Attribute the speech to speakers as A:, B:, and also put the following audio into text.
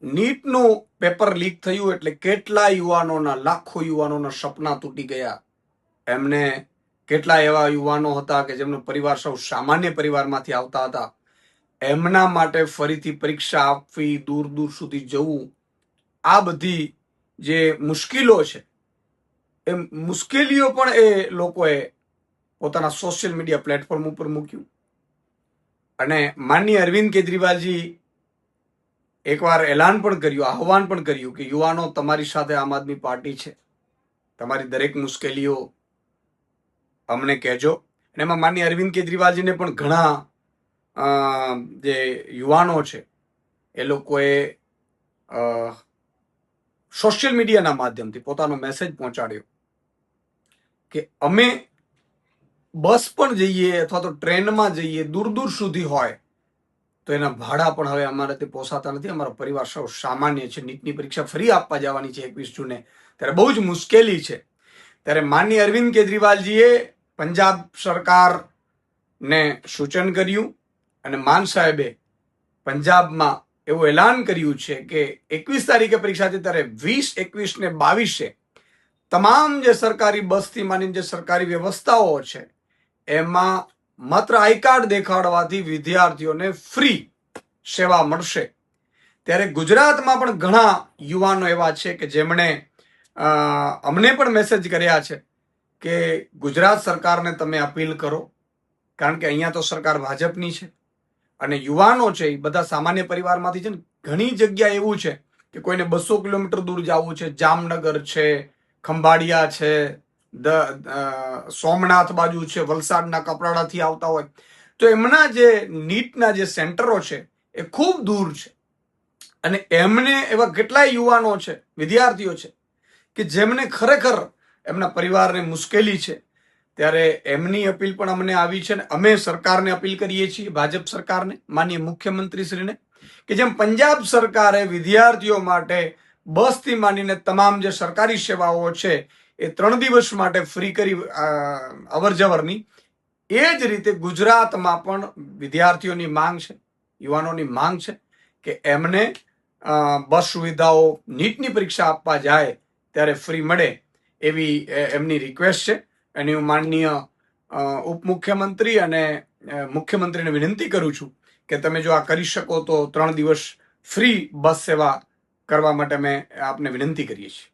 A: નીટનું paper leak થયું એટલે કેટલા યુવાનોના, લાખો યુવાનોના સપના તૂટી ગયા. એમને કેટલા એવા યુવાનો હતા કે જેમનો પરિવાર સૌ સામાન્ય પરિવારમાંથી આવતા હતા. એમના માટે ફરીથી પરીક્ષા આપવી, દૂર દૂર સુધી જવું, આ બધી જે મુશ્કેલીઓ છે એ મુશ્કેલીઓ પણ એ લોકોએ પોતાના સોશિયલ મીડિયા પ્લેટફોર્મ ઉપર મૂક્યું. અને માનનીય અરવિંદ કેજરીવાલજી એકવાર એલાન પણ કર્યું, આહવાન પણ કર્યું કે યુવાનો, તમારી સાથે આમ આદમી પાર્ટી છે, તમારી દરેક મુશ્કેલીઓ અમને કહેજો. અને એમાં માનનીય અરવિંદ કેજરીવાલજીને પણ ઘણા જે યુવાનો છે એ લોકોએ સોશિયલ મીડિયાના માધ્યમથી પોતાનો મેસેજ પહોંચાડ્યો કે અમે બસ પણ જઈએ અથવા તો ટ્રેનમાં જઈએ, દૂર દૂર સુધી હોય તો એના ભાડા પણ હવે અમારાથી પોસાતા નથી. અમારો પરિવાર સૌ સામાન્ય છે, નીટની પરીક્ષા ફરી આપવા જવાની છે 21 જૂને, ત્યારે બહુ જ મુશ્કેલી છે. ત્યારે માનનીય અરવિંદ કેજરીવાલજીએ પંજાબ સરકારને સૂચન કર્યું અને માન સાહેબે પંજાબમાં એવું એલાન કર્યું છે કે 21 તારીખે પરીક્ષા છે, ત્યારે 20, 21 ને 22 તમામ જે સરકારી બસથી માનીને જે સરકારી વ્યવસ્થાઓ છે એમાં માત્ર આઈ કાર્ડ દેખાડવાથી વિદ્યાર્થીઓને ફ્રી સેવા મળશે. ત્યારે ગુજરાતમાં પણ ઘણા યુવાનો એવા છે કે જેમણે અમને પણ મેસેજ કર્યા છે કે ગુજરાત સરકારને તમે અપીલ કરો, કારણ કે અહીંયા તો સરકાર ભાજપની છે અને યુવાનો છે એ બધા સામાન્ય પરિવારમાંથી છે ને. ઘણી જગ્યા એવું છે કે કોઈને 200 કિલોમીટર દૂર જવું છે, જામનગર છે, ખંભાળિયા છે, સોમનાથ બાજુ છે, વલસાડના કપરાડાથી આવતા હોય, તો એમના જે નીટના જે સેન્ટરો છે એ ખૂબ દૂર છે. અને એમને એવા કેટલાય યુવાનો છે, વિદ્યાર્થીઓ છે કે જેમને ખરેખર એમના પરિવારને મુશ્કેલી છે. ત્યારે એમની અપીલ પણ અમને આવી છે. અમે સરકારને અપીલ કરીએ છીએ, ભાજપ સરકારને, માનનીય મુખ્યમંત્રીશ્રીને, કે જેમ પંજાબ સરકારે વિદ્યાર્થીઓ માટે બસથી માંડીને તમામ જે સરકારી સેવાઓ છે એ 3 દિવસ માટે ફ્રી કરી અવર જવરની, એ જ રીતે ગુજરાતમાં પણ વિદ્યાર્થીઓની માંગ છે, યુવાનોની માંગ છે કે એમને બસ સુવિધાઓ નીટની પરીક્ષા આપવા જાય ત્યારે ફ્રી મળે એવી એમની રિક્વેસ્ટ છે. અને હું માનનીય ઉપમુખ્યમંત્રી અને મુખ્યમંત્રીને વિનંતી કરું છું કે તમે જો આ કરી શકો તો 3 દિવસ ફ્રી બસ સેવા કરવા માટે અમે આપને વિનંતી કરીએ છીએ.